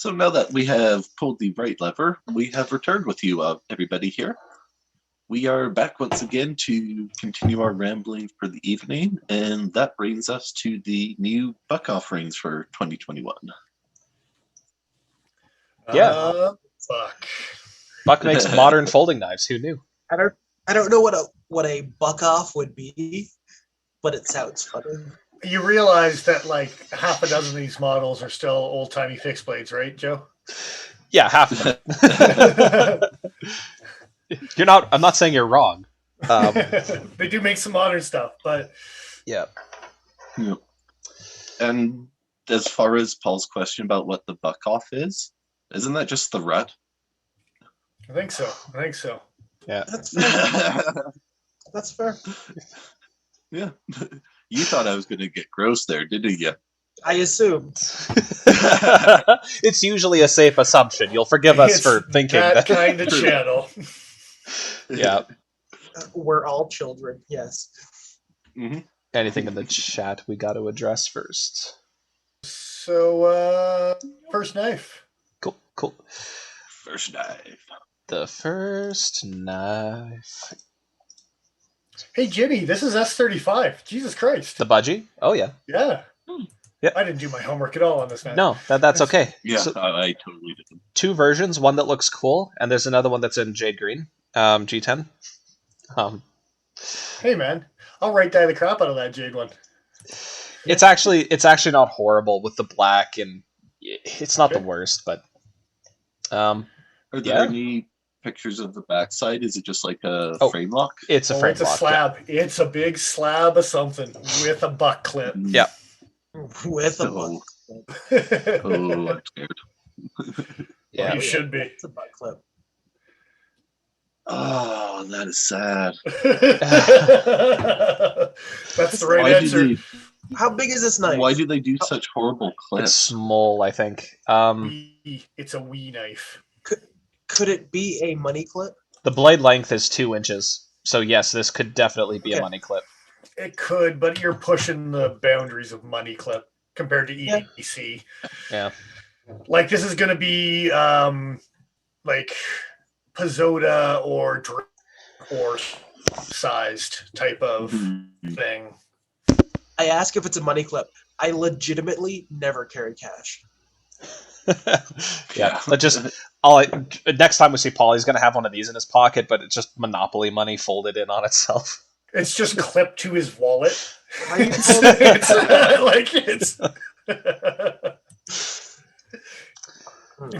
So now that we have pulled the right lever, we have returned with you, everybody here. We are back once again to continue our rambling for the evening, and that brings us to the new buck offerings for 2021. Yeah. Fuck. Buck makes modern folding knives. Who knew? I don't know what a buck off would be, but it sounds funny. You realize that like half a dozen of these models are still old-timey fixed blades, right, Joe? Yeah, half of them. I'm not saying you're wrong. They do make some modern stuff, but yeah. And as far as Paul's question about what the buck off is, isn't that just the rut? I think so. Yeah. That's fair. That's fair. Yeah. You thought I was going to get gross there, didn't you? I assumed. It's usually a safe assumption. You'll forgive us for thinking that kind of channel. Yeah. We're all children, yes. Mm-hmm. Anything in the chat we got to address first? So, first knife. Cool. First knife. The first knife. Hey, Jimmy, this is S35. Jesus Christ. The budgie? Oh, yeah. Yeah. Yep. I didn't do my homework at all on this knife. No, that's okay. Yeah, So, I totally didn't. two versions, one that looks cool, and there's another one that's in jade green, G10. Hey, man, I'll right dye the crap out of that jade one. It's actually not horrible with the black, and it's not the worst, but Are there any pictures of the backside? Is it just like a frame lock? It's a frame it's a lock. slab. Yeah. It's a big slab of something with a buck clip. Yeah. With a buck. Oh, I'm scared. Yeah, you should be. It's a buck clip. Oh, that is sad. That's the right answer. How big is this knife? Why do they do such horrible clips? It's small, I think. It's a wee knife. Could it be a money clip? The blade length is 2 inches, so yes, this could definitely be a money clip. It could, but you're pushing the boundaries of money clip compared to EDC. Yeah. Like this is going to be like Pizzoda or sized type of thing. I ask if it's a money clip. I legitimately never carry cash. Yeah, but next time we see Paul, he's going to have one of these in his pocket, but it's just Monopoly money folded in on itself. It's just clipped to his wallet. In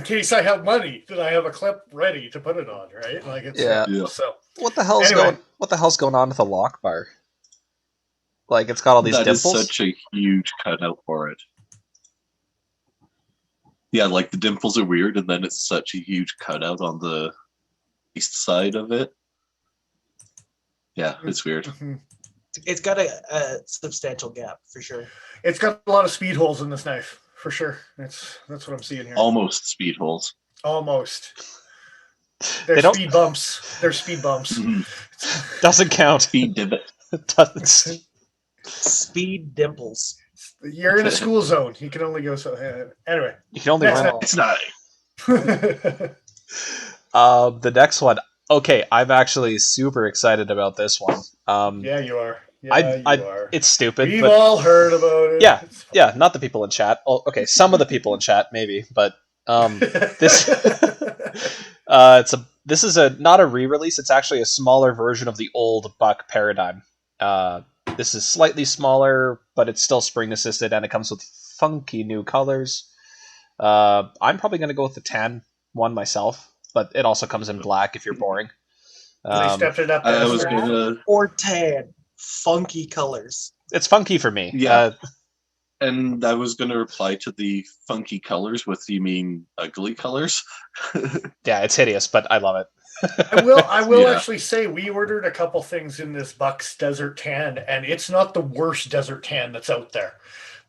case I have money, then I have a clip ready to put it on, right? Like it's So what the hell's going on with the lock bar? Like it's got all these dimples. That is such a huge cutout for it. Yeah, like the dimples are weird, and then it's such a huge cutout on the east side of it. Yeah, it's weird. Mm-hmm. It's got a substantial gap for sure. It's got a lot of speed holes in this knife for sure. That's what I'm seeing here. Almost speed holes. Almost. They're speed bumps. They're speed bumps. Doesn't count. Speed divot. Doesn't. Speed dimples. You're in a school zone. You can only go so. Anyway, you can only run. It's not. The next one. Okay, I'm actually super excited about this one. Yeah, you are. You are. It's stupid. We've all heard about it. Yeah. Not the people in chat. Oh, okay, some of the people in chat maybe, but this this is not a re-release. It's actually a smaller version of the old Buck Paradigm. This is slightly smaller, but it's still spring assisted, and it comes with funky new colors. I'm probably going to go with the tan one myself, but it also comes in black if you're boring. They stepped it up. Or tan, funky colors. It's funky for me. Yeah. And I was going to reply to the funky colors with, you mean ugly colors? Yeah, it's hideous, but I love it. I will actually say we ordered a couple things in this Bucks Desert Tan, and it's not the worst Desert Tan that's out there.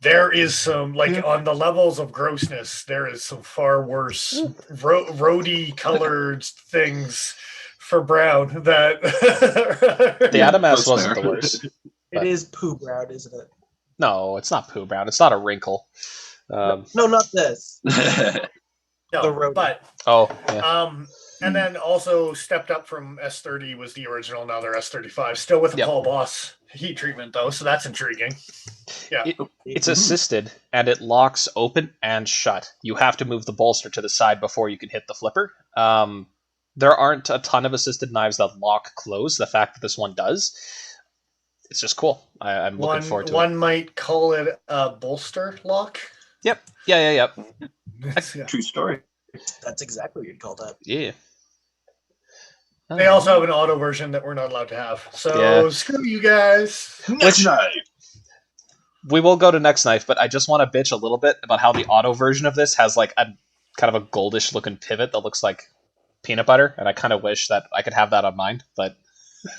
There is some, on the levels of grossness, there is some far worse roady colored things for brown that... The Adamas wasn't the worst. It is poo brown, isn't it? No, it's not poo brown. It's not a wrinkle. No, not this. No, The roadie. but Oh, yeah. and then also stepped up from S30 was the original. Now they're S35, still with the Yep. Paul Boss heat treatment though, so that's intriguing. Yeah, It's assisted, and it locks open and shut. You have to move the bolster to the side before you can hit the flipper. There aren't a ton of assisted knives that lock close. The fact that this one does, it's just cool. I'm looking forward to it. One might call it a bolster lock. Yep. Yeah. Yeah. True story. That's exactly what you'd call that. Yeah. They also have an auto version that we're not allowed to have. So Yeah. screw you guys. Next knife. We will go to next knife, but I just want to bitch a little bit about how the auto version of this has like a kind of a goldish looking pivot that looks like peanut butter, and I kind of wish that I could have that on mine, but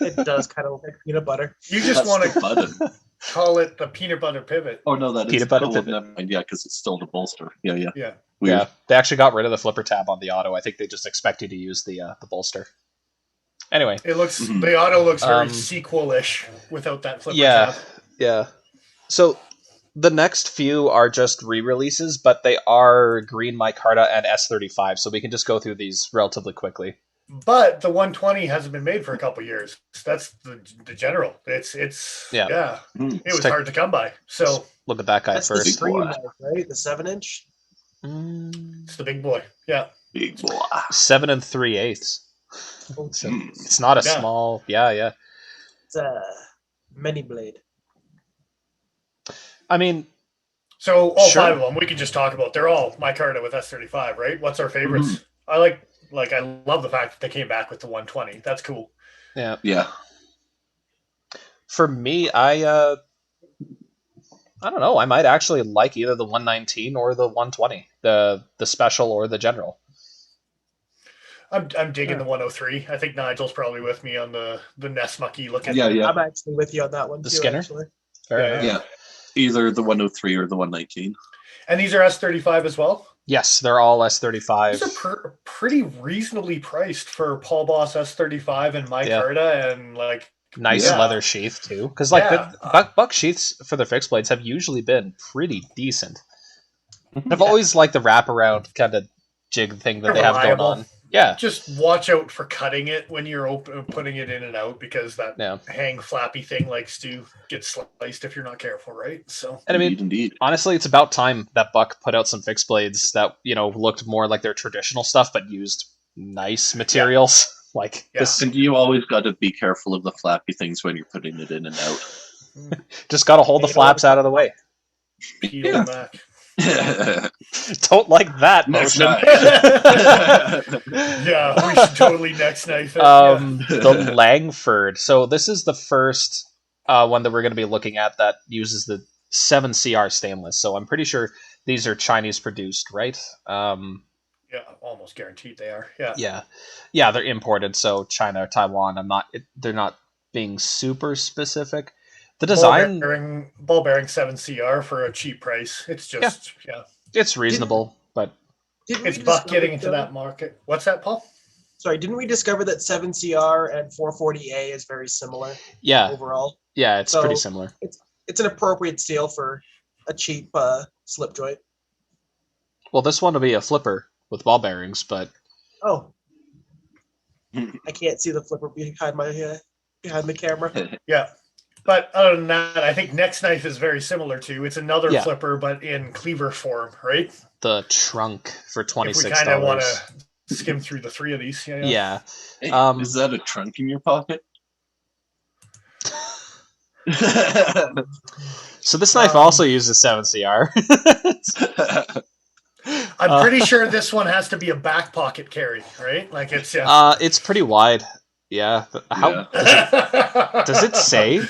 It does kind of look like peanut butter. You just That's want the to button. call it the peanut butter pivot. Oh no, that is Peanut butter oh, pivot. never mind. Yeah, because it's still the bolster. Yeah. Yeah. Weird. yeah, they actually got rid of the flipper tab on the auto. I think they just expect you to use the bolster. Anyway, It looks Mhm. the auto looks very Um, sequel-ish without that flipper yeah, tab. yeah. So the next few are just re-releases, but they are green micarta and S35, so we can just go through these relatively quickly. But the 120 hasn't been made for a couple years. That's the general. It's Yeah. Mm. It was take- hard to come by. So Look at that guy That's the first. screen boy. knife, right? The 7-inch. it's the big boy. Yeah. Big boy. 7 3/8. Oh, So Mm. it's not a Yeah. small. Yeah. It's a mini blade. I mean, So all Sure. 5 of them we can just talk about. They're all micarta with S35, right? What's our favorites? Mhm. I I love the fact that they came back with the 120. That's cool. yeah. Yeah. For me, I don't know. I might actually like either the 119 or the 120, the special or the general. I'm digging the 103. I think Nigel's probably with me on the Nesmucky looking. Yeah. I'm actually with you on that one The too. Skinner? Actually. Fair Yeah, enough. Yeah. Either the 103 or the 119. And these are S35 as well. Yes, they're all S35. These are pretty reasonably priced for Paul Boss S35 and micarta and like Nice Yeah. leather sheath too, because like Yeah. the buck sheaths for the fixed blades have usually been pretty decent. I've always liked the wraparound kind of jig thing that they have going Reliable. on. Yeah, just watch out for cutting it when you're putting it in and out because that yeah. hang flappy thing likes to get sliced if you're not careful, right? So And I mean, Indeed. honestly, it's about time that Buck put out some fixed blades that looked more like their traditional stuff, but used nice materials. Like Yeah. this, And you always got to be careful of the flappy things when you're putting it in and out. just got to hold the flaps out of the way. peel Yeah. back. Don't like that Next motion. Yeah, we should totally next knife it. The Langford. So this is the first one that we're going to be looking at that uses the 7CR stainless. So I'm pretty sure these are Chinese produced, right? Yeah, almost guaranteed they are. Yeah. Yeah, they're imported. So China or Taiwan. They're not being super specific. The design, ball bearing 7CR for a cheap price. It's just it's reasonable, but Didn't it's we Buck discover, getting into that market. What's that, Paul? Sorry, didn't we discover that 7CR and 440A is very similar yeah, overall? it's So- pretty similar. It's an appropriate steel for a cheap slip joint. Well, this one will be a flipper with ball bearings, but Oh, I can't see the flipper behind the camera. Yeah. But other than that, I think Next Knife is very similar to. It's another Yeah. flipper, but in cleaver form, right? the trunk for If $26. we kind of want to skim through the 3 of these. Yeah. Yeah. Hey, Um, is that a trunk in your pocket? So this knife Um, also uses 7CR. I'm pretty sure this one has to be a back pocket carry, right? Like it's It's pretty wide. Yeah. How does it say?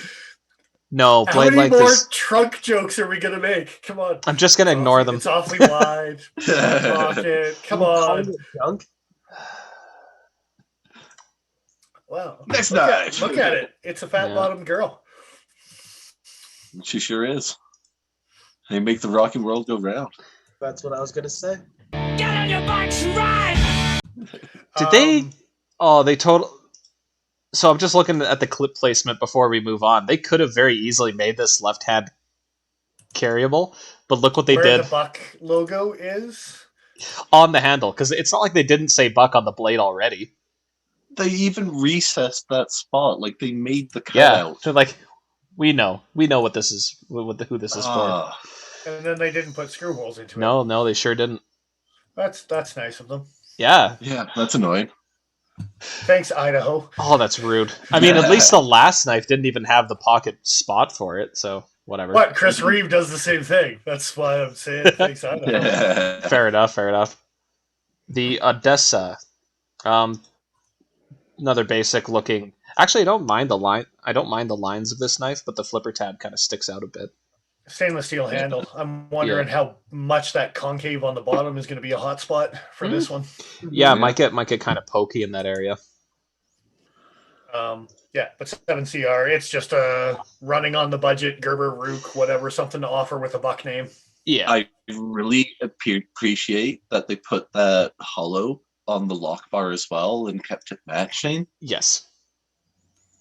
No, How blade many length more is. trunk jokes are we gonna make? Come on. I'm just gonna ignore them. It's awfully wide. Pocket. Come Calling on. it junk? Wow. Next look knife. Look at it. It's a fat Yeah. bottomed girl. She sure is. They make the rocking world go round. That's what I was gonna say. Did they? Oh, they total. So I'm just looking at the clip placement before we move on. They could have very easily made this left hand carryable, but look what they where did. the Buck logo is? on the handle, because it's not like they didn't say buck on the blade already. They even recessed that spot. Like they made the Yeah, cutout. they're like, we know what this is, who this is for. Ah, And then they didn't put screw holes into it. No, they sure didn't. That's nice of them. Yeah. yeah, that's annoying. Thanks, Idaho. Oh, that's rude. I mean, at least the last knife didn't even have the pocket spot for it, so whatever. What? Chris Reeve does the same thing. That's why I'm saying thanks, Idaho. Yeah. Fair enough. The Odessa. Another basic looking. Actually, I don't mind the line. I don't mind the lines of this knife, but the flipper tab kind of sticks out a bit. Stainless steel handle. I'm wondering how much that concave on the bottom is going to be a hot spot for this one. Yeah, might get kind of pokey in that area. Yeah, but 7CR, it's just a running on the budget Gerber Rook, whatever, something to offer with a buck name. Yeah, I really appreciate that they put that hollow on the lock bar as well and kept it matching. yes.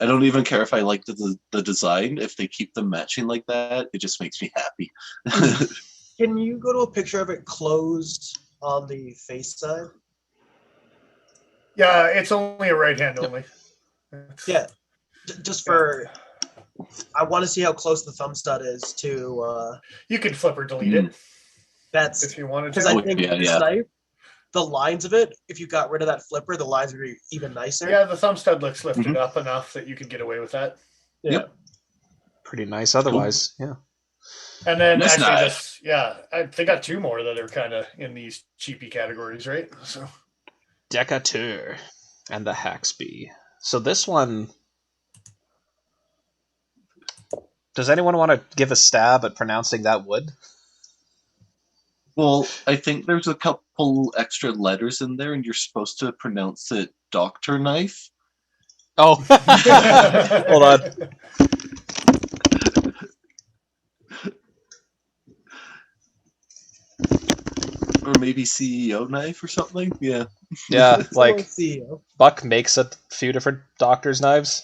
I don't even care if I like the design. If they keep them matching like that, it just makes me happy. Can you go to a picture of it closed on the face side? Yeah, it's only a right hand only. Yeah, just for. I want to see how close the thumb stud is to. You could flip or delete it That's if you wanted because to. I think this knife, the lines of it, if you got rid of that flipper, the lines would be even nicer. Yeah, the thumb stud looks lifted up enough that you could get away with that. Yeah. Yep. Pretty nice otherwise, yeah. And then That's actually nice. they got two more that are kind of in these cheapy categories, right? So Decatur and the Haxby. So this one, does anyone want to give a stab at pronouncing that wood? Well, I think there's a couple extra letters in there, and you're supposed to pronounce it doctor knife. Oh, hold on. Or maybe CEO knife or something. Yeah. Yeah, like CEO. Buck makes a few different doctor's knives.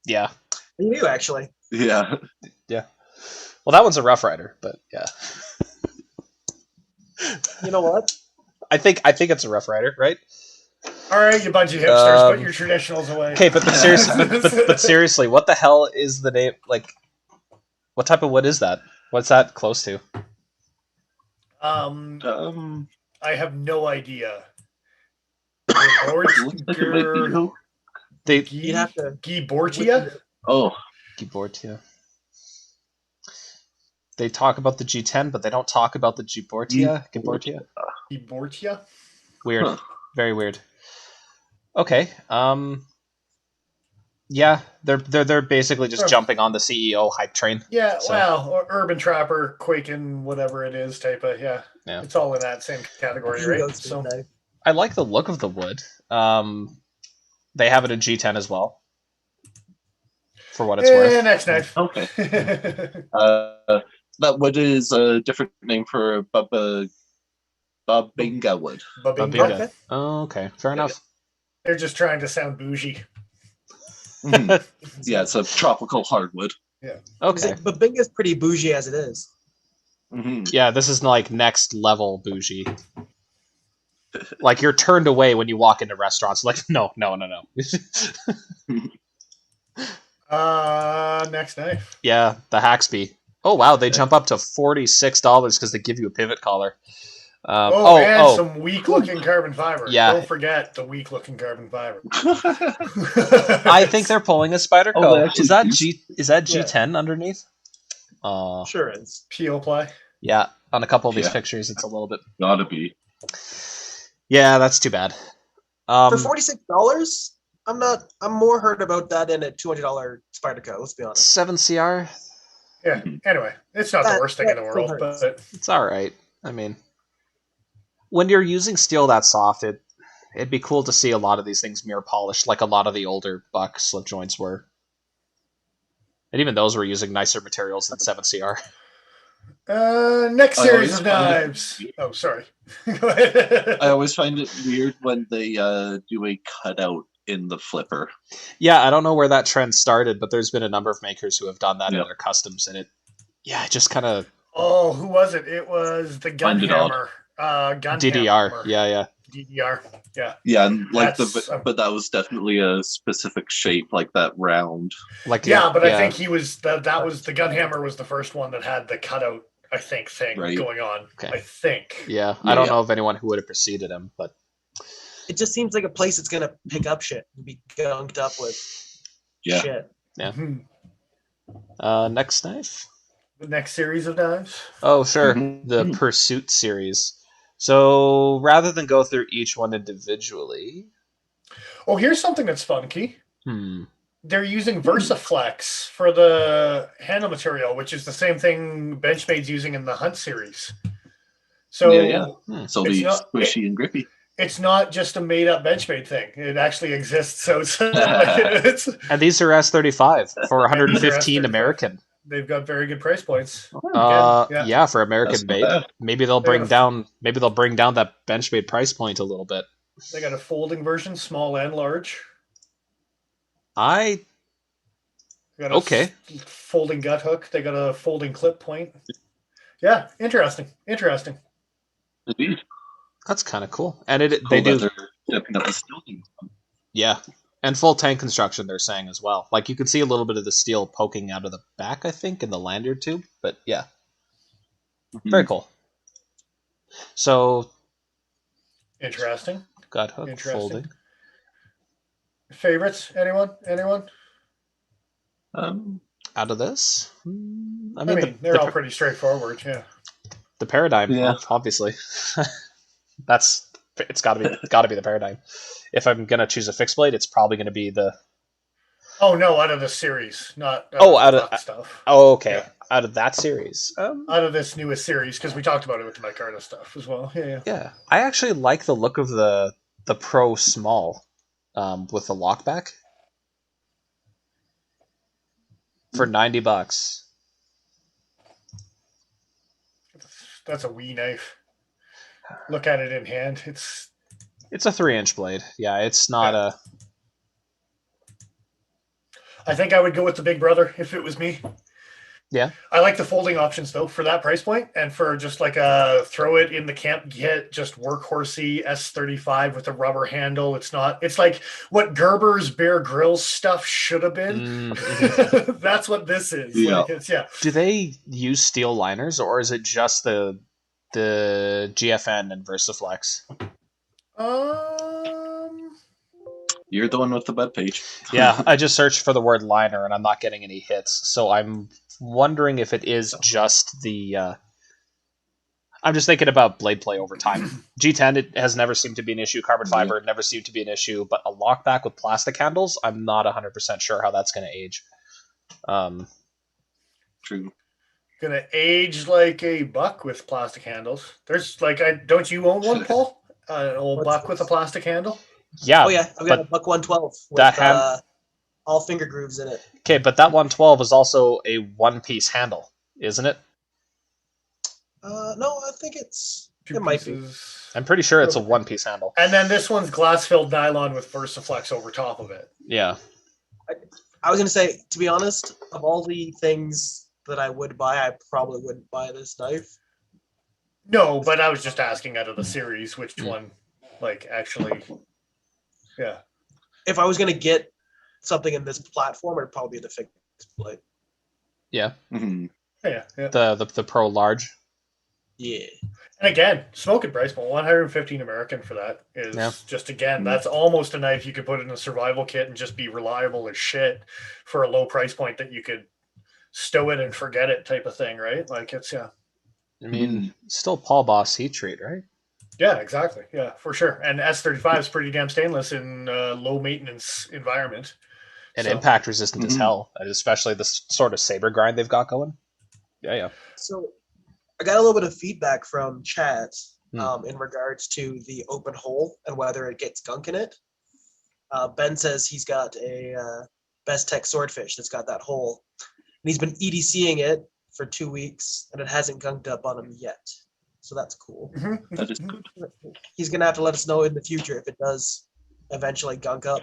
Yeah. You do actually. Yeah. Yeah. Well, that one's a Rough Rider, but yeah. You know what? I think it's a Rough Rider, right? all right, you bunch of hipsters, put your traditionals away. Okay, but seriously, but seriously, what the hell is the name? Like, what type of wood is that? What's that close to? I have no idea. You'd have to. Gibortia? Oh. Gibortia. They talk about the G10, but they don't talk about the Gibortia. Gibortia. Gibortia? Weird. Huh. Very weird. Okay. Yeah, they're basically just jumping on the CEO hype train. Yeah, So- well, or Urban Trapper, Quaking, whatever it is, type of, yeah. It's all in that same category, right? So, I like the look of the wood. They have it in G10 as well. For what it's worth. next knife. Okay. That wood is a different name for Babinga wood. Babinga. Okay. Oh, okay. Fair enough. They're just trying to sound bougie. Mhm. Yeah, it's a tropical hardwood. Okay. But Binga's pretty bougie as it is. Hmm. Yeah, this is like next level bougie. Like you're turned away when you walk into restaurants. Like, no. Next knife. Yeah, the Haxby. Oh wow, they jump up to $46 because they give you a pivot collar. Some weak-looking carbon fiber. Yeah. Don't forget the weak-looking carbon fiber. I think they're pulling a Spyderco. Oh, they actually Is that do. G10 underneath? Sure is. Peel play. Yeah. On a couple of these Yeah. pictures, it's a little bit. Gotta be. Yeah, that's too bad. For $46, I'm more hurt about that than a $200 Spyderco. Let's be honest. 7CR. Yeah. Anyway, it's not the worst thing in the world, hurts. but It's all right. I mean, when you're using steel that soft, it'd be cool to see a lot of these things mirror polished, like a lot of the older Buck slip joints were. And even those were using nicer materials than 7CR. next I series always of find knives. Oh, sorry. Go ahead. I always find it weird when they do a cutout in the flipper. Yeah, I don't know where that trend started, but there's been a number of makers who have done that in Yep. their customs, and it just kind of. Oh, who was it? It was the Find it odd. Gunhammer. gun DDR. hammer. Yeah. DDR. Yeah. Yeah, and like That's, but that was definitely a specific shape, like that round. Like yeah, but I think he was that was the gun hammer was the first one that had the cutout, I think, thing Right. going on. Okay. I think. Yeah, I Yeah, don't yeah. know of anyone who would have preceded him, but It just seems like a place that's gonna pick up shit and be gunked up with Yeah. shit. Yeah. Mhm. Next knife. The next series of knives. Oh, sure. Mhm. The Pursuit series. So rather than go through each one individually, Oh, here's something that's funky. hmm. They're using VersaFlex for the handle material, which is the same thing Benchmade's using in the Hunt series. So Yeah. So It's be not- squishy and grippy. it's not just a made-up Benchmade thing. It actually exists. So it's like it's And these are S35 for 115 S35. American. they've got very good price points. Yeah. yeah. For American That's not made. bad. Maybe they'll They're bring down that Benchmade price point a little bit. They got a folding version, small and large. I They got a Okay. folding gut hook. They got a folding clip point. Yeah, interesting. Indeed. That's kind of cool. And they Cool do that they're stepping up the steel thing. Yeah. And full tank construction, they're saying as well. Like, you can see a little bit of the steel poking out of the back, I think, in the lanyard tube. But yeah, very cool. So, Interesting. gut hook, Interesting. folding. Favorites? Anyone? Out of this? I mean, they're all pretty straightforward. Yeah. the Paradigm, Yeah. obviously. It's got to be the Paradigm. If I'm gonna choose a fixed blade, it's probably gonna be the. Oh no! Out of the series, not out of stuff. Oh, okay. Yeah. Out of that series. Out of this newest series, because we talked about it with the micarta stuff as well. Yeah. Yeah, I actually like the look of the Pro Small, with the lockback. For $90. That's a wee knife. Look at it in hand. It's a 3-inch blade. Yeah, it's not a. I think I would go with the Big Brother if it was me. Yeah. I like the folding options though for that price point, and for just like a throw it in the camp kit, just workhorsey S35 with a rubber handle. It's like what Gerber's Bear Grylls stuff should have been. Mm-hmm. That's what this is. Yeah. Do they use steel liners, or is it just the GFN and VersaFlex? You're the one with the webpage. Yeah, I just searched for the word liner and I'm not getting any hits. So I'm wondering if it is just the. I'm just thinking about blade play over time. G10, it has never seemed to be an issue. Carbon fiber never seemed to be an issue. But a lockback with plastic handles, I'm not 100% sure how that's going to age. True. Gonna age like a buck with plastic handles. There's like, don't you own one, Paul? An old buck with a plastic handle? Yeah. Oh yeah, I've got a Buck 112 with that all finger grooves in it. Okay, but that 112 is also a one-piece handle, isn't it? No, I think it might be. I'm pretty sure it's a one-piece handle. And then this one's glass-filled nylon with VersaFlex over top of it. Yeah. I was gonna say, to be honest, of all the things that I would buy, I probably wouldn't buy this knife. No, but I was just asking out of the series which one, like, actually. Yeah. If I was gonna get something in this platform, it'd probably be the fixed blade. Yeah. Mm-hmm. Yeah. The Pro Large. Yeah. And again, smoking price point, 115 American for that is just, again, that's almost a knife you could put in a survival kit and just be reliable as shit for a low price point that you could stow it and forget it type of thing, right? Like, it's, I mean, still Paul Boss heat treat, right? Yeah, exactly. Yeah, for sure. And S35 is pretty damn stainless in low maintenance environment. And impact resistant as hell, and especially the sort of saber grind they've got going. Yeah. So I got a little bit of feedback from chat in regards to the open hole and whether it gets gunk in it. Ben says he's got a Best Tech Swordfish that's got that hole. And he's been EDCing it for 2 weeks, and it hasn't gunked up on him yet. So that's cool. That is good. He's going to have to let us know in the future if it does eventually gunk up.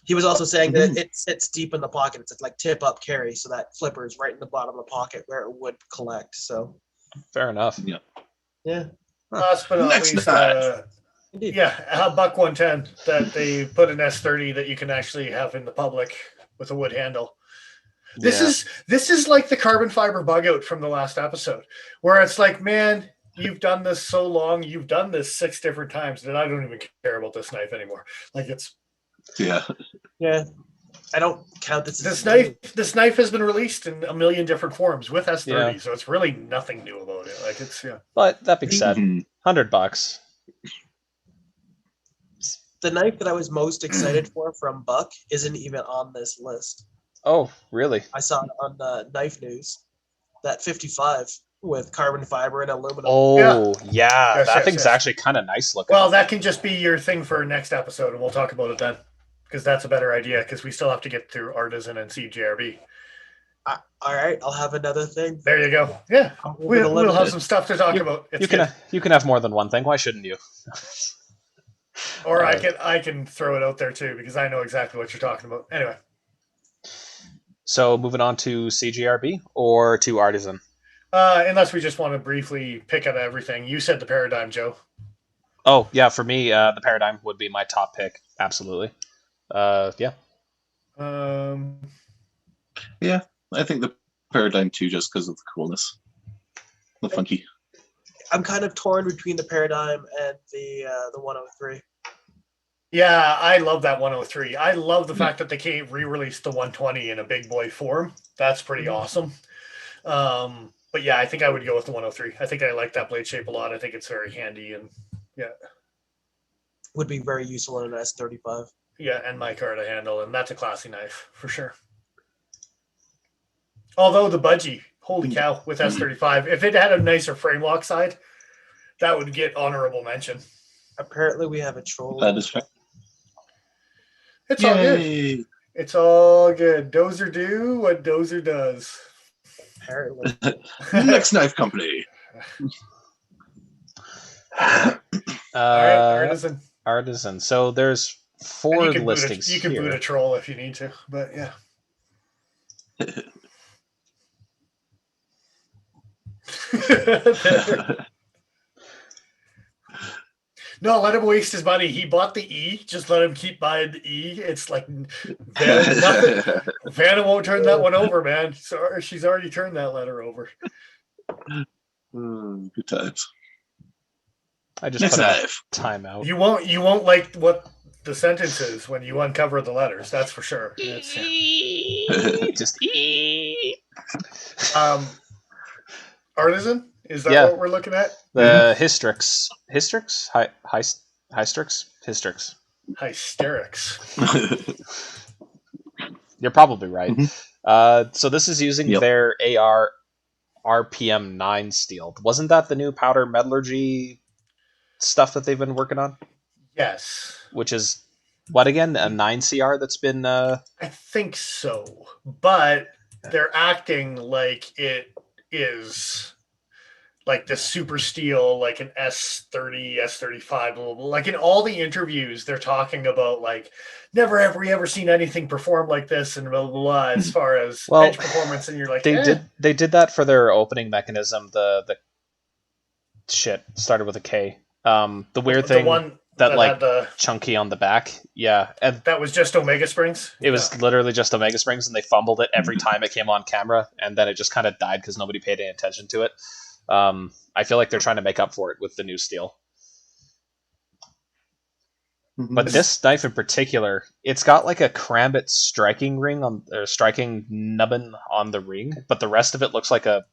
He was also saying that it sits deep in the pocket. It's like tip up carry, so that flipper is right in the bottom of the pocket where it would collect. So fair enough. Yeah. Last but not Next least, knife. a buck 110 that they put an S30 that you can actually have in the public with a wood handle. This is like the carbon fiber bug out from the last episode, where it's like, man, you've done this so long, you've done this 6 different times that I don't even care about this knife anymore. Like it's yeah. I don't count this. This knife has been released in a million different forms with S30, so it's really nothing new about it. Like it's But that being said, $100. The knife that I was most excited for from Buck isn't even on this list. Oh, really? I saw it on the Knife News. That 55 with carbon fiber and aluminum. Oh, yeah. That thing's actually kind of nice looking. Well, that can just be your thing for next episode, and we'll talk about it then. Because that's a better idea, because we still have to get through Artisan and CRJB. All right, I'll have anotother thing. There you go. Yeah, we'll have some stuff to talk about. You can have more than one thing. Why shouldn't you? Or I can throw it out there too, because I know exactly what you're talking about. Anyway. So moving on to CGRB or to Artisan? Unless we just want to briefly pick at everything. You said the Paradigm, Joe. Oh, yeah, for me, the Paradigm would be my top pick. Absolutely. Yeah. Yeah, I think the Paradigm too, just because of the coolness. The funky. I'm kind of torn between the Paradigm and the 103. Yeah, I love that 103. I love the fact that they re-released the 120 in a big boy form. That's pretty awesome. But yeah, I think I would go with the 103. I think I like that blade shape a lot. I think it's very handy and would be very useful in an S35. Yeah, and mica to handle, and that's a classy knife for sure. Although the budgie, holy cow, with S35, if it had a nicer frame lock side, that would get honorable mention. Apparently, we have a troll. That is fair. It's all good. It's all good. Dozer do what Dozer does. Apparently. Next knife company. All right, Artisan. So there's 4 listings you can boot a troll if you need to, but yeah. No, let him waste his money. He bought the E. Just let him keep buying the E. It's like Vanna won't turn that one over, man. Sorry, she's already turned that letter over. Good times. I just put a timeout. You won't like what the sentence is when you uncover the letters. That's for sure. Just E. Artisan. Is that what we're looking at? The Hystrix. Hystrix? Hystrix? Hystrix. Hysterics. You're probably right. So this is using their AR RPM 9 steel. Wasn't that the new powder metallurgy stuff that they've been working on? Yes. Which is, what again? A 9CR that's been... I think so. But they're acting like it is... like the super steel, like an S30, S35, blah, blah, blah. Like in all the interviews, they're talking about like, never have we ever seen anything perform like this and blah, blah, blah, as far as edge performance. And you're like, they did that for their opening mechanism. The shit started with a K. The weird thing that like chunky on the back. Yeah. And that was just Omega Springs. It was literally just Omega Springs, and they fumbled it every time it came on camera. And then it just kind of died because nobody paid any attention to it. I feel like they're trying to make up for it with the new steel. But this knife in particular, it's got like a Crambit striking ring striking nubbin on the ring, but the rest of it looks like a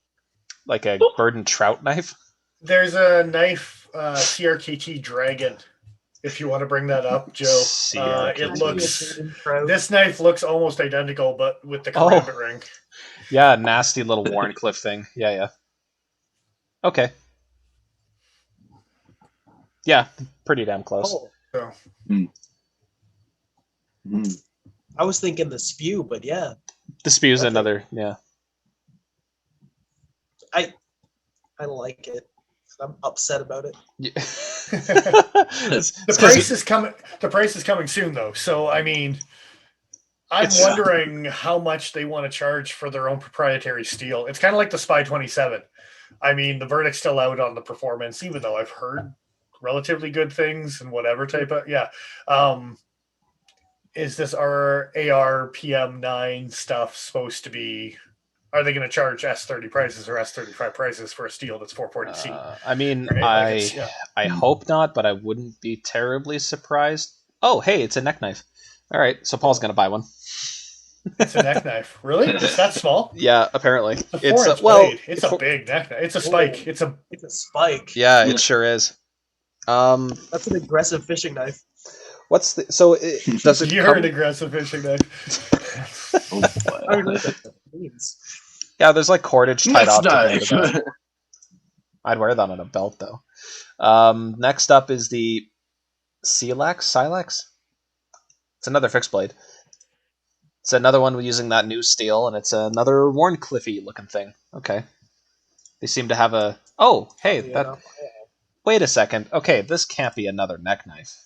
Burden trout knife. There's a knife, CRKT Dragon. If you want to bring that up, Joe, this knife looks almost identical, but with the Crambit ring. Yeah, nasty little Warncliffe thing. Yeah. Okay. Yeah, pretty damn close. I was thinking the Spew, but yeah. The Spew's another, I like it. I'm upset about it. The price is coming. The price is coming soon, though. So I mean, I'm wondering how much they want to charge for their own proprietary steel. It's kind of like the Spy 27. I mean, the verdict's still out on the performance, even though I've heard relatively good things and whatever type of is this our ARPM9 stuff supposed to be? Are they going to charge S30 prices or S35 prices for a steel that's 440C? I mean, right? I hope not, but I wouldn't be terribly surprised. Oh, hey, it's a neck knife. All right, so Paul's going to buy one. It's a neck knife. Really? It's that small? Yeah, apparently. It's a blade. It's a big neck knife. It's a spike. It's a spike. Yeah, it sure is. That's an aggressive fishing knife. Does it You're an aggressive fishing knife. Oh, I don't know what that means. Yeah, there's like cordage tied off to Next the knife. I'd wear that on a belt though. Next up is the Silex. It's another fixed blade. It's another one using that new steel, and it's another Warncliffey looking thing. Okay. They seem to have a... Oh, hey, Wait a second. Okay, this can't be another neck knife.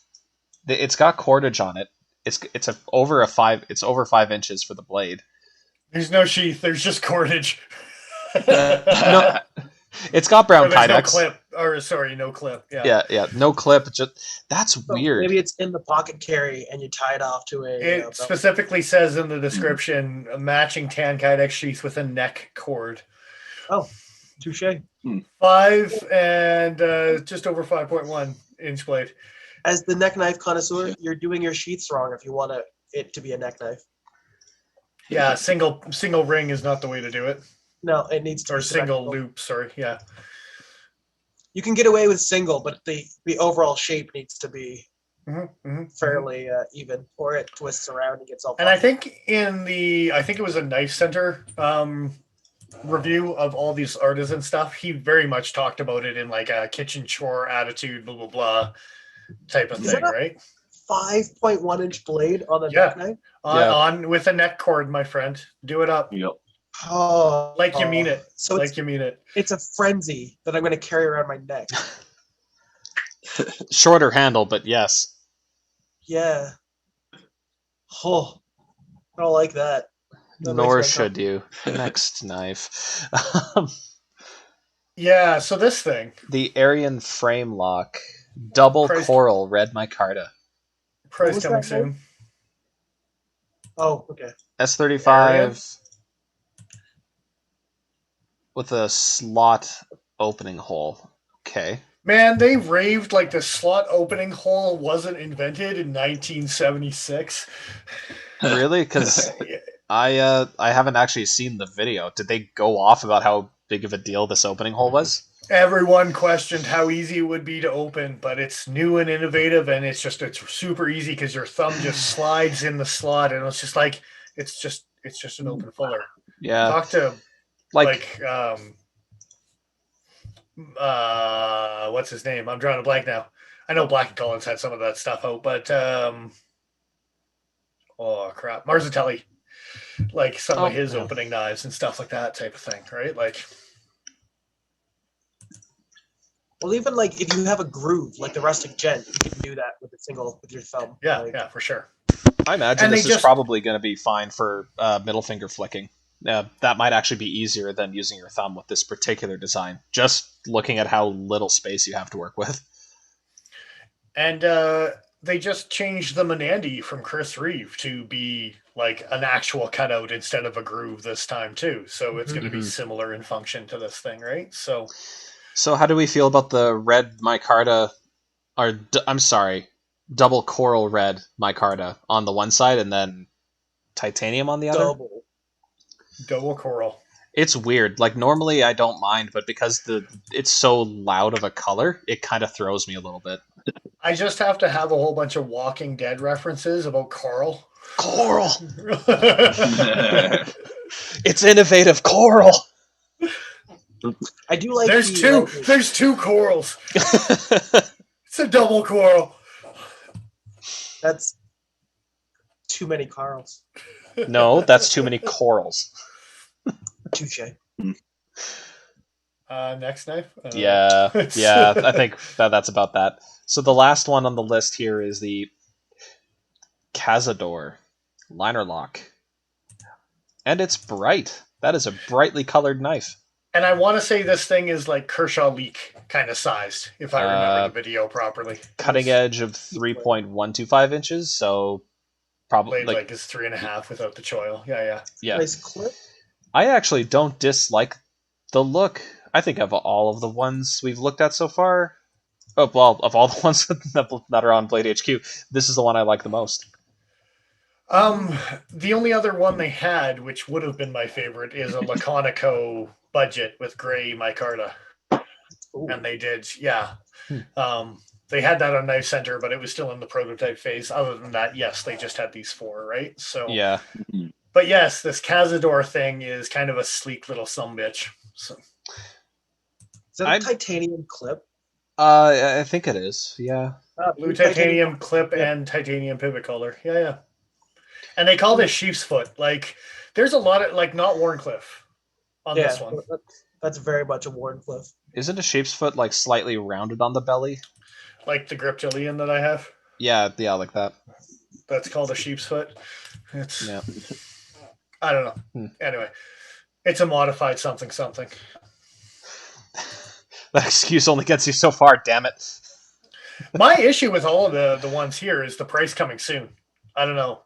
It's got cordage on it. It's over 5 inches for the blade. There's no sheath. There's just cordage. No, it's got brown Kydex. No clip. Yeah. Yeah. No clip. That's weird. Maybe it's in the pocket carry and you tie it off to a. It specifically says in the description a matching tan Kydex sheath with a neck cord. Oh, touche. 5 and just over 5.1 inch blade. As the neck knife connoisseur, you're doing your sheaths wrong if you want it to be a neck knife. Yeah, single ring is not the way to do it. No, it needs to or be single symmetrical. loop. Sorry, yeah. You can get away with single, but the overall shape needs to be fairly even, or it twists around and gets all. And I think I think it was a Knife Center review of all these artisan stuff. He very much talked about it in like a kitchen chore attitude, blah blah blah type of thing, right? 5.1 inch blade on the neck knife. On with a neck cord, my friend. Do it up. Yep. Oh, like you mean it. So like you mean it. It's a frenzy that I'm going to carry around my neck. Shorter handle, but yes. Yeah. Oh, I don't like that. Nor should you. Next knife. Yeah, so this thing. The Aryan frame lock. Double coral red micarta. Price coming soon. Oh, okay. S35 Aryan? with a slot opening hole. Okay. Man, they raved like the slot opening hole wasn't invented in 1976. Really? Because I haven't actually seen the video. Did they go off about how big of a deal this opening hole was? Everyone questioned how easy it would be to open, but it's new and innovative, and it's super easy because your thumb just slides in the slot, and it's just like it's just an open fuller. Yeah. Talk to what's his name? I'm drawing a blank now. I know Black & Collins had some of that stuff out, but oh crap, Marzatelli, like some of his opening knives and stuff like that type of thing, right? Like, well, even like if you have a groove like the rustic gent, you can do that with your thumb. Yeah, for sure. I imagine this is probably going to be fine for middle finger flicking. That might actually be easier than using your thumb with this particular design, just looking at how little space you have to work with. And they just changed the Menandy from Chris Reeve to be like an actual cutout instead of a groove this time too. So it's going to be similar in function to this thing, right? So how do we feel about the red micarta, or double coral red micarta on the one side and then titanium on the other? Double coral. It's weird. Like normally I don't mind, but because it's so loud of a color, it kind of throws me a little bit. I just have to have a whole bunch of Walking Dead references about coral. Coral. It's innovative coral. I do like. There's two corals. It's a double coral. That's too many Carls. No, that's too many corals. Touche. Next knife? Yeah, I think that's about that. So the last one on the list here is the Cazador liner lock. And it's bright. That is a brightly colored knife. And I want to say this thing is like Kershaw Leak kind of sized, if I remember the video properly. Cutting edge of 3.125 inches, so probably Blade like is 3.5 without the choil. Yeah. Nice clip. I actually don't dislike the look. I think of all of the ones we've looked at so far, of all the ones that are on Blade HQ, this is the one I like the most. The only other one they had, which would have been my favorite, is a Laconico budget with gray micarta. Ooh. And they did, yeah. They had that on Knife Center, but it was still in the prototype phase. Other than that, yes, they just had these 4, right? So yeah. But yes, this Cazador thing is kind of a sleek little sumbitch. So. Is that a titanium clip? I think it is. Yeah. Blue titanium clip and titanium pivot color. Yeah. And they call this sheep's foot. Like, there's a lot of, like, not Wharncliffe on this one. That's very much a Wharncliffe. Isn't a sheep's foot, like, slightly rounded on the belly? Like the Griptilian that I have? Yeah, like that. That's called a sheep's foot. It's... Yeah. I don't know. Anyway, it's a modified something. That excuse only gets you so far, damn it. My issue with all of the ones here is the price coming soon. I don't know.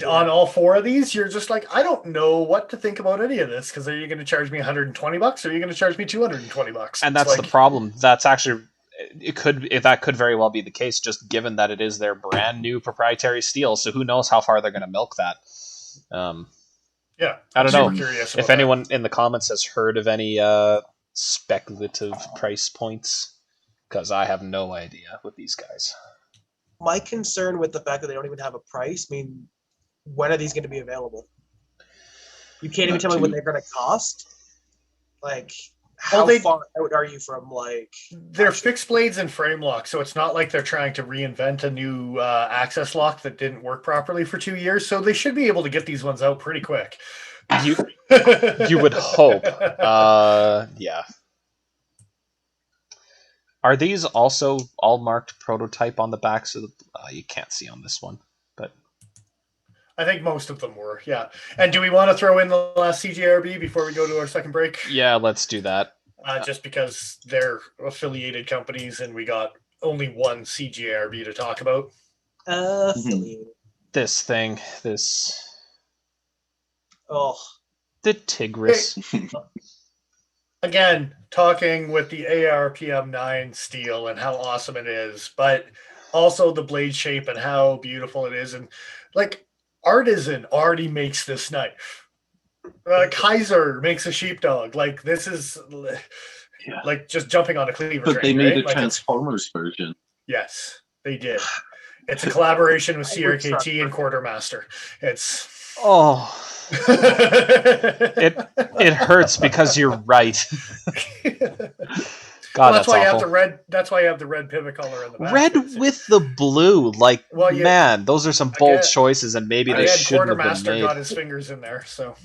On all 4 of these, you're just like, I don't know what to think about any of this, because are you going to charge me $120 or are you going to charge me $220? And that's the problem. That's actually, that could very well be the case, just given that it is their brand new proprietary steel. So who knows how far they're going to milk that. Yeah, I don't know if anyone in the comments has heard of any speculative price points, because I have no idea with these guys. My concern with the fact that they don't even have a price, I mean, when are these going to be available? You can't even tell me what they're going to cost. Like, how far out are you from, like... They're fixed blades and frame lock, so it's not like they're trying to reinvent a new access lock that didn't work properly for 2 years, so they should be able to get these ones out pretty quick. You would hope. Yeah. Are these also all marked prototype on the back? So you can't see on this one, but... I think most of them were, yeah. And do we want to throw in the last CGRB before we go to our second break? Yeah, let's do that. Just because they're affiliated companies and we got only one CGRB to talk about. This thing, this... Oh. The Tigris. Again, talking with the ARPM9 steel and how awesome it is, but also the blade shape and how beautiful it is. And, like... Artisan already makes this knife. Kaiser makes a sheepdog. Like, this is like just jumping on a cleaver train. But they made right? a Transformers version. Yes, they did. It's a collaboration with CRKT and Quartermaster. It's... Oh. It hurts because you're right. God, that's why awful. You have the red. That's why you have the red pivot color in the back. Red with the blue, like man, those are some bold choices, and maybe they shouldn't have been made. Got his fingers in there, so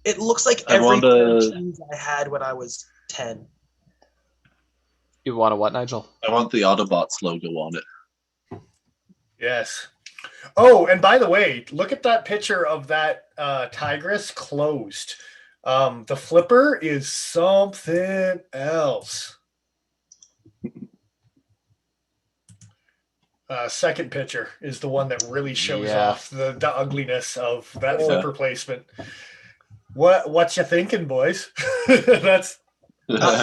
it looks like every cheese I had when I was 10. You want a what, Nigel? I want the Autobots logo on it. Yes. Oh, and by the way, look at that picture of that Tigris closed. The flipper is something else. Second picture is the one that really shows off the ugliness of that flipper placement. What you thinking, boys? That's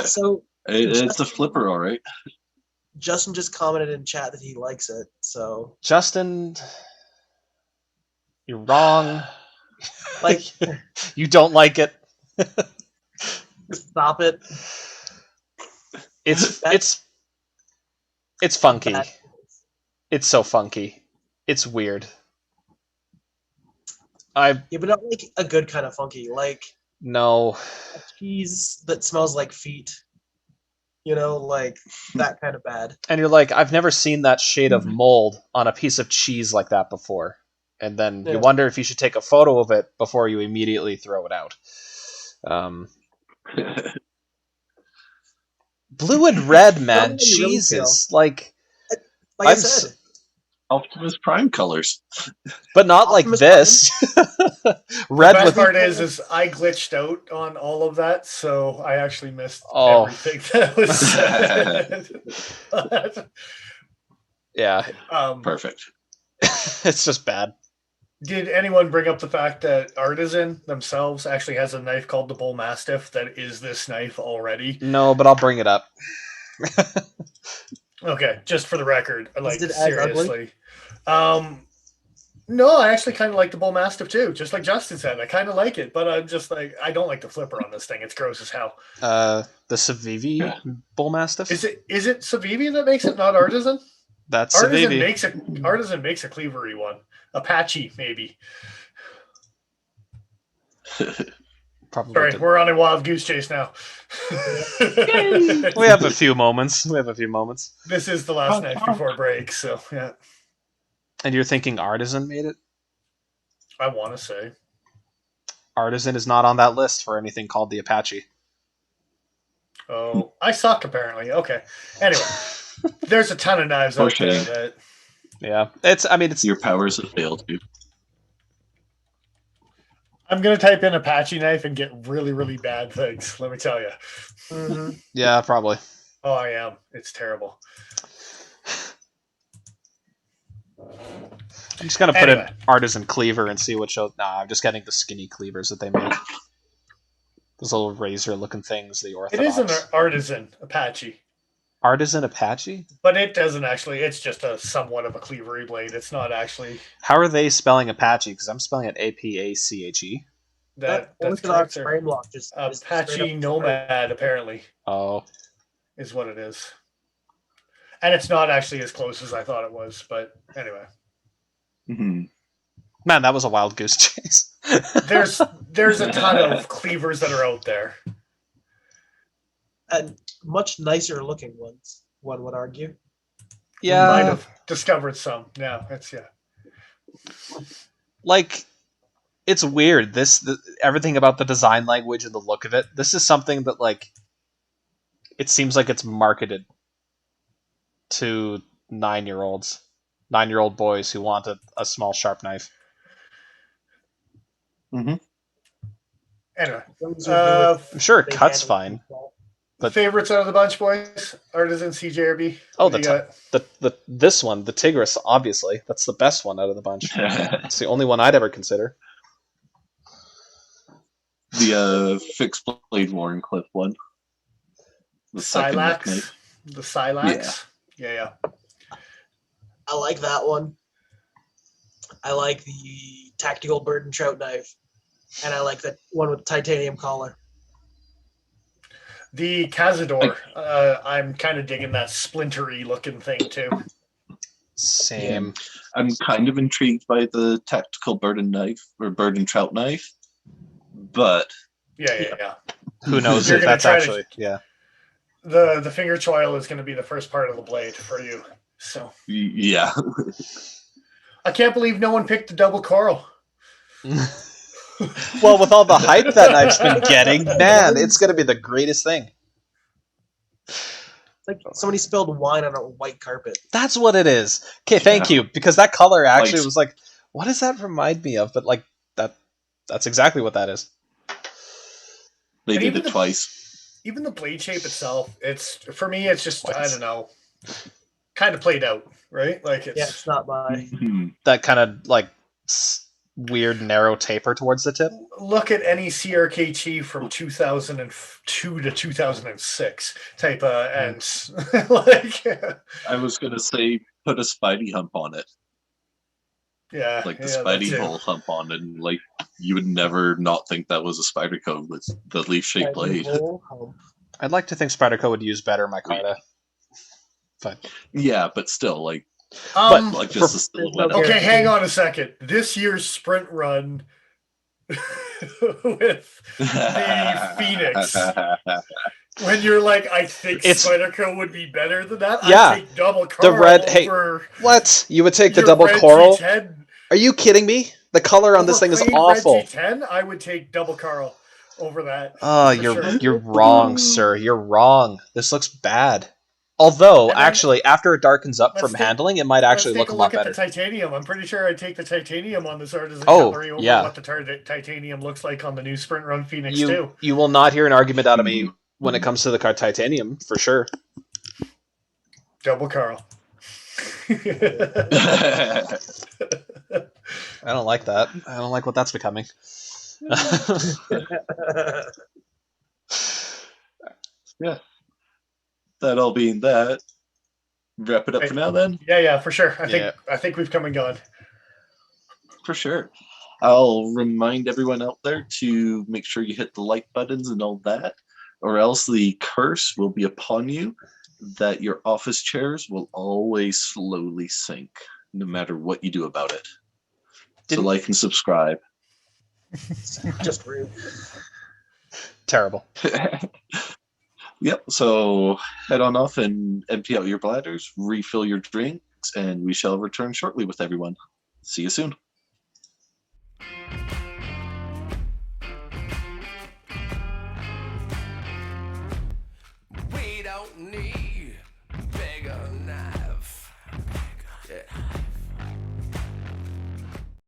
so. It's a flipper, all right. Justin just commented in chat that he likes it. So Justin, you're wrong. Like you don't like it. Stop it. It's funky. It's so funky. It's weird. Yeah, but not like a good kind of funky. Like no. A cheese that smells like feet. You know, like that kind of bad. And you're like, I've never seen that shade of mold on a piece of cheese like that before. And then you wonder if you should take a photo of it before you immediately throw it out. Blue and red, man. Jesus. Like I said. Optimus Prime colors. But not Optimus like this. Red The best with part is I glitched out on all of that, so I actually missed Oh. everything that was said. yeah, Perfect. it's just bad. Did anyone bring up the fact that Artisan themselves actually has a knife called the Bull Mastiff that is this knife already? No, but I'll bring it up. Okay, just for the record, like it as ugly? seriously. No, I actually kind of like the Bull Mastiff too, just like Justin said. I kind of like it, but I'm just like, I don't like the flipper on this thing. It's gross as hell. The Civivi Bull Mastiff? Is it Civivi that makes it, not Artisan? That's Artisan Civivi. makes a cleavery one. Apache, maybe. Probably. Sorry, we're on a wild goose chase now. We have a few moments. This is the last knife before break, so yeah. And you're thinking Artisan made it? I want to say. Artisan is not on that list for anything called the Apache. Oh, I suck apparently. Okay. Anyway, there's a ton of knives out there that. Yeah, it's Your powers have failed you. I'm gonna type in Apache knife and get really, really bad things. Let me tell you. Mm-hmm. Yeah, probably. Oh, I am. It's terrible. I'm just gonna put in Artisan cleaver and see what shows. Nah, I'm just getting the skinny cleavers that they make. Those little razor-looking things. The Orthodox. It is an Artisan Apache. Artisan Apache? But it doesn't actually. It's just a somewhat of a cleavery blade. It's not actually. How are they spelling Apache? Because I'm spelling it Apache. That's Orthodox correct, frame lock just Apache Nomad apparently. Oh, is what it is, and it's not actually as close as I thought it was. But anyway, Mm-hmm. Man, that was a wild goose chase. there's a ton of cleavers that are out there, and much nicer looking ones. One would argue. Yeah, might have discovered some. Yeah, like. It's weird. Everything about the design language and the look of it. This is something that, like, it seems like it's marketed to 9-year-old boys who want a small sharp knife. Mm-hmm. Anyway, I'm sure it cuts fine. But favorites out of the bunch, boys. Artisan CRJB. Oh, this one, the Tigris, obviously. That's the best one out of the bunch. It's the only one I'd ever consider. The fixed blade Warren Cliff one. The Silax. The Silax. Yeah. I like that one. I like the tactical bird and trout knife. And I like that one with the titanium collar. The Cazador. I'm kind of digging that splintery looking thing too. Same. I'm kind of intrigued by the tactical bird and trout knife. But yeah. Who knows if that's actually The finger choil is going to be the first part of the blade for you. So yeah. I can't believe no one picked the double coral. Well, with all the hype that knife's been getting, man, it's going to be the greatest thing. It's like somebody spilled wine on a white carpet. That's what it is. Okay, thank you, because that color actually was like, what does that remind me of? But like that's exactly what that is. They did it twice. Even the blade shape itself, for me, it's just twice. I don't know, kind of played out, right? Like it's not my that kind of like weird narrow taper towards the tip. Look at any CRKT from 2002 to 2006 type of ends. Like I was gonna say, put a Spidey hump on it. Yeah, like the Spidey hole hump on, and like you would never not think that was a Spyderco with the leaf-shaped blade. I'd like to think Spyderco would use better micarta, but yeah, but still, like, but just the silhouette. Okay, hang on a second. This year's sprint run with the Phoenix. When you're like, I think Spyderco would be better than that. Yeah, I'd take double coral. The red. Hey, what? You would take the double coral? G10. Are you kidding me? The color on this thing is awful. Red G10, I would take double coral over that. Oh, you're wrong, sir. You're wrong. This looks bad. Although, And then- actually, after it darkens up Let's from take- handling, it might actually Let's look take a lot look at better. the titanium. I'm pretty sure I'd take the titanium on this Artisan Oh, Cutlery over yeah. what the titanium looks like on the new Sprint Run Phoenix You 2. you will not hear an argument out of me when it comes to the card titanium, for sure. Double Carl. I don't like that. I don't like what that's becoming. Yeah. That all being that, wrap it up for now then? Yeah, for sure. Yeah. I think we've come and gone. For sure. I'll remind everyone out there to make sure you hit the like buttons and all that, or else the curse will be upon you that your office chairs will always slowly sink, no matter what you do about it. So like and subscribe. Just rude. Terrible. Yep, so head on off and empty out your bladders, refill your drinks, and we shall return shortly with everyone. See you soon. We don't need